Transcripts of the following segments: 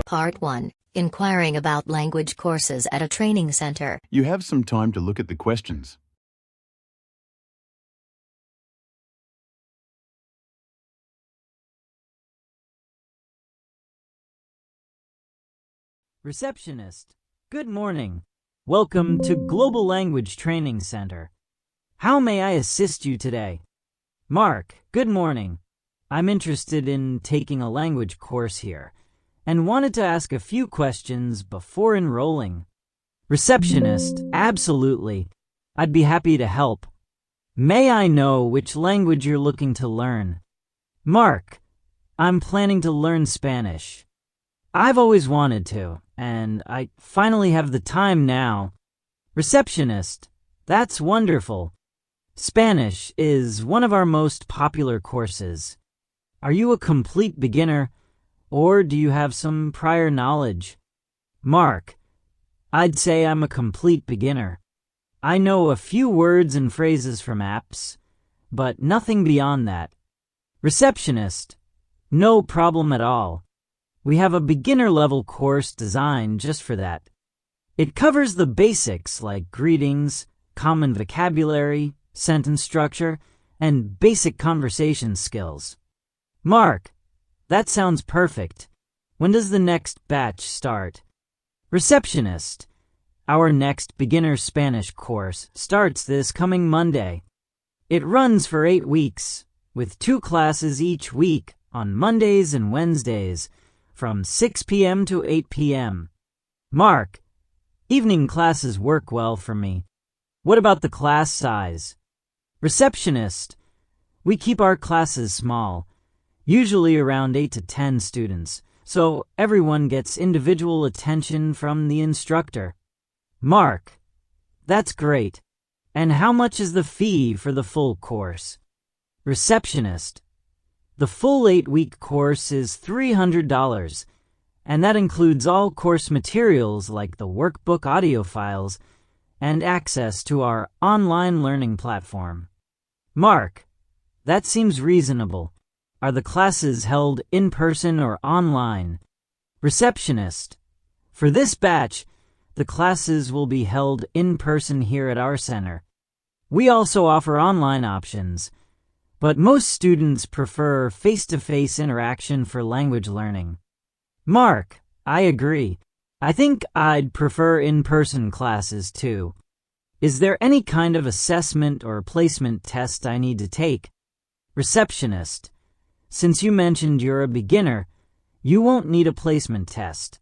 Part 1. Inquiring about language courses at a training center. You have some time to look at the questions. Receptionist, good morning. Welcome to Global Language Training Center. How may I assist you today? Mark, good morning. I'm interested in taking a language course here and wanted to ask a few questions before enrolling. Receptionist, absolutely. I'd be happy to help. May I know which language you're looking to learn? Mark, I'm planning to learn Spanish. I've always wanted to, and I finally have the time now. Receptionist, that's wonderful. Spanish is one of our most popular courses. Are you a complete beginner, or do you have some prior knowledge? Mark, I'd say I'm a complete beginner. I know a few words and phrases from apps, but nothing beyond that. Receptionist, no problem at all. We have a beginner-level course designed just for that. It covers the basics like greetings, common vocabulary, sentence structure, and basic conversation skills. Mark, that sounds perfect. When does the next batch start? Receptionist, our next beginner Spanish course starts this coming Monday. It runs for 8 weeks, with 2 classes each week on Mondays and Wednesdays, from 6 p.m. to 8 p.m. Mark, evening classes work well for me. What about the class size? Receptionist, we keep our classes small, usually around 8 to 10 students, so everyone gets individual attention from the instructor. Mark, that's great. And how much is the fee for the full course? Receptionist, the full 8-week course is $300, and that includes all course materials like the workbook audio files and access to our online learning platform. Mark, that seems reasonable. Are the classes held in person or online? Receptionist, for this batch, the classes will be held in person here at our center. We also offer online options, but most students prefer face-to-face interaction for language learning. Mark, I agree. I think I'd prefer in-person classes too. Is there any kind of assessment or placement test I need to take? Receptionist, since you mentioned you're a beginner, you won't need a placement test.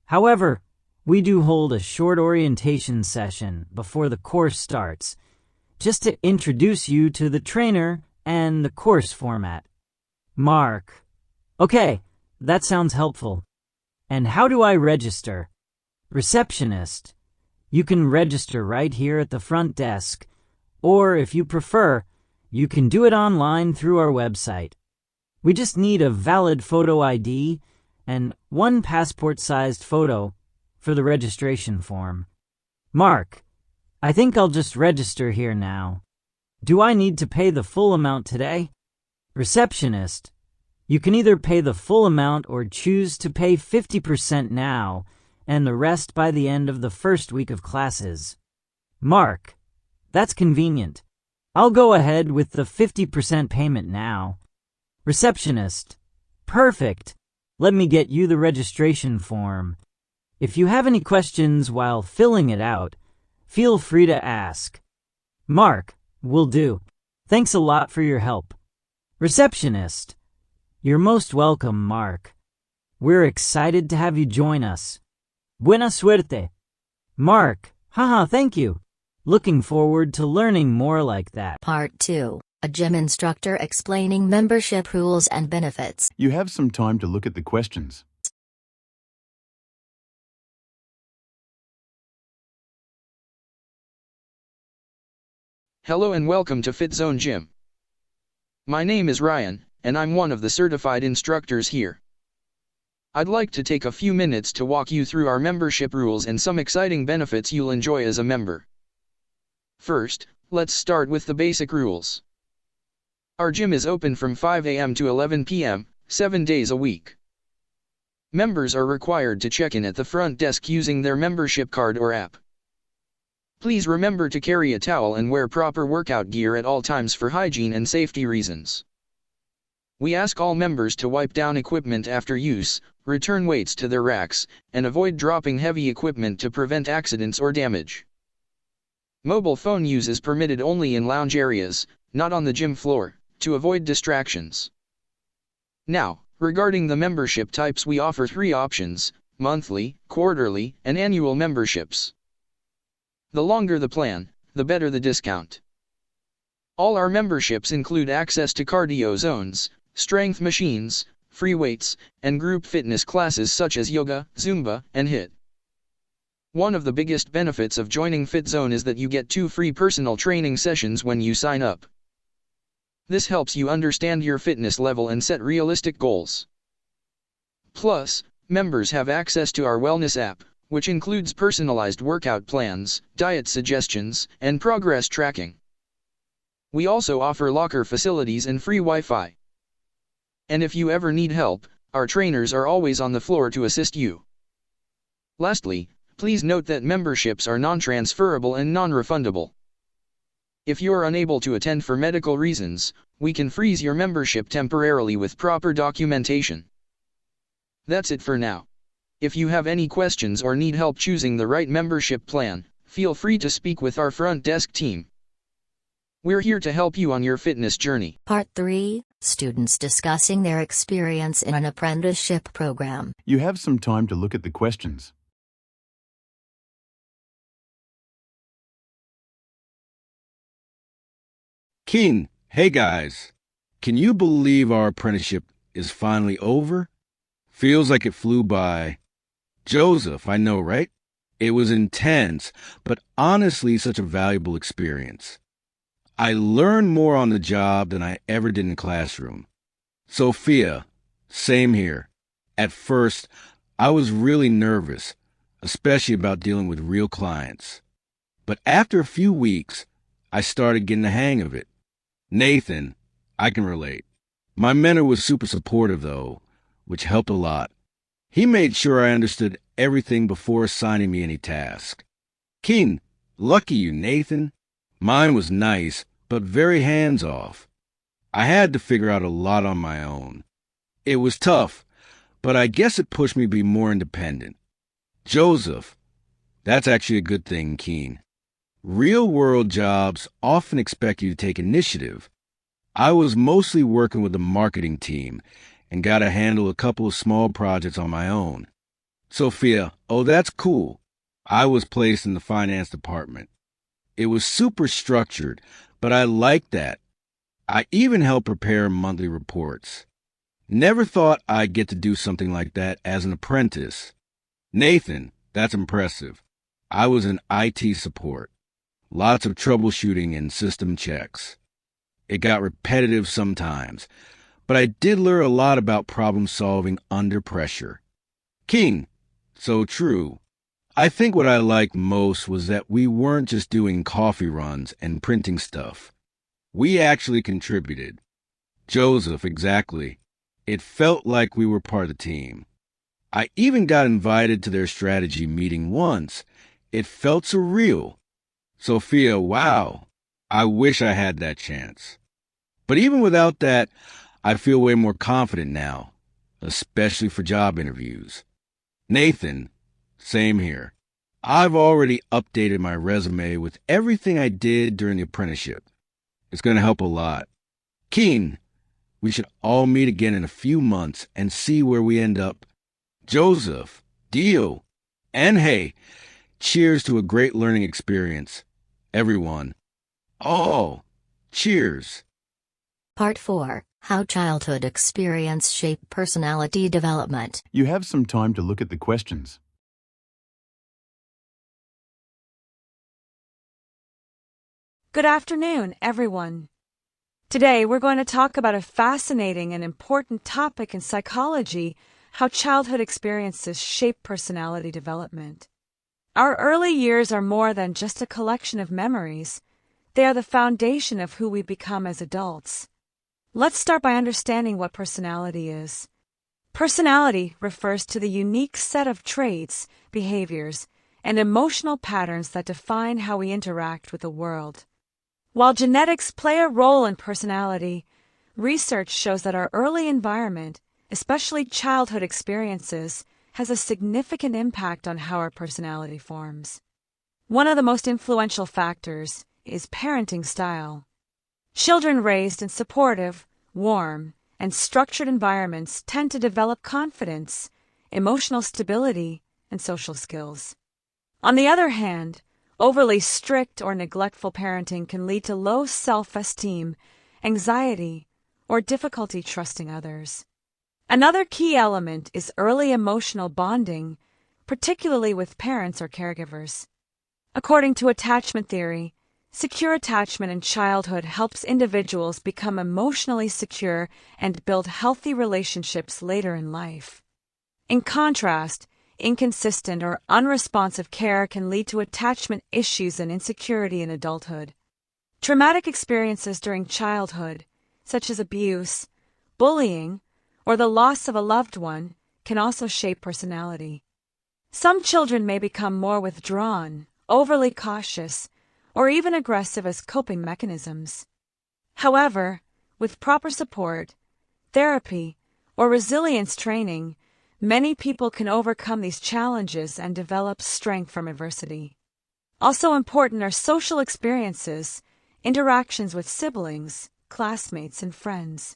However, we do hold a short orientation session before the course starts, just to introduce you to the trainer and the course format. Mark, okay, that sounds helpful. And how do I register? Receptionist, you can register right here at the front desk, or if you prefer, you can do it online through our website. We just need a valid photo ID and 1 passport-sized photo for the registration form. Mark, I think I'll just register here now. Do I need to pay the full amount today? Receptionist, you can either pay the full amount or choose to pay 50% now and the rest by the end of the first week of classes. Mark, that's convenient. I'll go ahead with the 50% payment now. Receptionist, perfect. Let me get you the registration form. If you have any questions while filling it out, feel free to ask. Mark, will do. Thanks a lot for your help. Receptionist, you're most welcome, Mark. We're excited to have you join us. Buena suerte. Mark, haha, thank you. Looking forward to learning more like that. Part 2. A gym instructor explaining membership rules and benefits. You have some time to look at the questions. Hello and welcome to FitZone Gym. My name is Ryan, and I'm one of the certified instructors here. I'd like to take a few minutes to walk you through our membership rules and some exciting benefits you'll enjoy as a member. First, let's start with the basic rules. Our gym is open from 5 a.m. to 11 p.m., 7 days a week. Members are required to check in at the front desk using their membership card or app. Please remember to carry a towel and wear proper workout gear at all times for hygiene and safety reasons. We ask all members to wipe down equipment after use, return weights to their racks, and avoid dropping heavy equipment to prevent accidents or damage. Mobile phone use is permitted only in lounge areas, not on the gym floor, to avoid distractions. Now, regarding the membership types, we offer 3 options: monthly, quarterly, and annual memberships. The longer the plan, the better the discount. All our memberships include access to cardio zones, strength machines, free weights, and group fitness classes such as yoga, Zumba, and HIIT. One of the biggest benefits of joining FitZone is that you get 2 free personal training sessions when you sign up. This helps you understand your fitness level and set realistic goals. Plus, members have access to our wellness app, which includes personalized workout plans, diet suggestions, and progress tracking. We also offer locker facilities and free Wi-Fi. And if you ever need help, our trainers are always on the floor to assist you. Lastly, please note that memberships are non-transferable and non-refundable. If you are unable to attend for medical reasons, we can freeze your membership temporarily with proper documentation. That's it for now. If you have any questions or need help choosing the right membership plan, feel free to speak with our front desk team. We're here to help you on your fitness journey. Part 3, Students discussing their experience in an apprenticeship program. You have some time to look at the questions. Keen, hey guys. Can you believe our apprenticeship is finally over? Feels like it flew by. Joseph, I know, right? It was intense, but honestly such a valuable experience. I learned more on the job than I ever did in the classroom. Sophia, same here. At first, I was really nervous, especially about dealing with real clients. But after a few weeks, I started getting the hang of it. Nathan, I can relate. My mentor was super supportive, though, which helped a lot. He made sure I understood everything before assigning me any task. Keen, lucky you, Nathan. Mine was nice, but very hands-off. I had to figure out a lot on my own. It was tough, but I guess it pushed me to be more independent. Joseph, that's actually a good thing, Keen. Real-world jobs often expect you to take initiative. I was mostly working with the marketing team and got to handle a couple of small projects on my own. Sophia, oh, that's cool. I was placed in the finance department. It was super structured, but I liked that. I even helped prepare monthly reports. Never thought I'd get to do something like that as an apprentice. Nathan, that's impressive. I was in IT support. Lots of troubleshooting and system checks. It got repetitive sometimes, but I did learn a lot about problem solving under pressure. King, so true. I think what I liked most was that we weren't just doing coffee runs and printing stuff. We actually contributed. Joseph, exactly. It felt like we were part of the team. I even got invited to their strategy meeting once. It felt surreal. Sophia, wow. I wish I had that chance. But even without that, I feel way more confident now, especially for job interviews. Nathan, same here. I've already updated my resume with everything I did during the apprenticeship. It's going to help a lot. Keen, we should all meet again in a few months and see where we end up. Joseph, deal. And hey, cheers to a great learning experience. Everyone. Oh, cheers. Part 4, How Childhood Experience Shape Personality Development. You have some time to look at the questions. Good afternoon, everyone. Today we're going to talk about a fascinating and important topic in psychology, how childhood experiences shape personality development. Our early years are more than just a collection of memories. They are the foundation of who we become as adults. Let's start by understanding what personality is. Personality refers to the unique set of traits, behaviors, and emotional patterns that define how we interact with the world. While genetics play a role in personality, research shows that our early environment, especially childhood experiences, has a significant impact on how our personality forms. One of the most influential factors is parenting style. Children raised in supportive, warm, and structured environments tend to develop confidence, emotional stability, and social skills. On the other hand, overly strict or neglectful parenting can lead to low self-esteem, anxiety, or difficulty trusting others. Another key element is early emotional bonding, particularly with parents or caregivers. According to attachment theory, secure attachment in childhood helps individuals become emotionally secure and build healthy relationships later in life. In contrast, inconsistent or unresponsive care can lead to attachment issues and insecurity in adulthood. Traumatic experiences during childhood, such as abuse, bullying, or the loss of a loved one, can also shape personality. Some children may become more withdrawn, overly cautious, or even aggressive as coping mechanisms. However, with proper support, therapy, or resilience training, many people can overcome these challenges and develop strength from adversity. Also important are social experiences, interactions with siblings, classmates, and friends.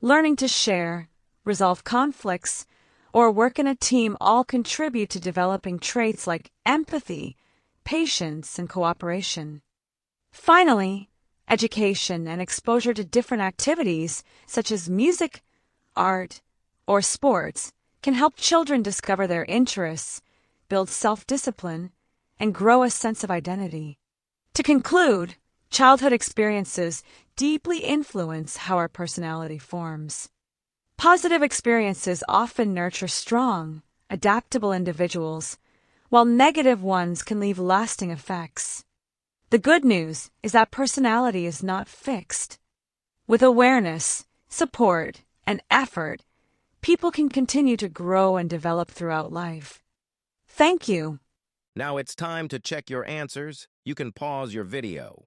Learning to share, resolve conflicts, or work in a team all contribute to developing traits like empathy, patience, and cooperation. Finally, education and exposure to different activities, such as music, art, or sports, can help children discover their interests, build self-discipline, and grow a sense of identity. To conclude, childhood experiences deeply influence how our personality forms. Positive experiences often nurture strong, adaptable individuals, while negative ones can leave lasting effects. The good news is that personality is not fixed. With awareness, support, and effort, people can continue to grow and develop throughout life. Thank you. Now it's time to check your answers. You can pause your video.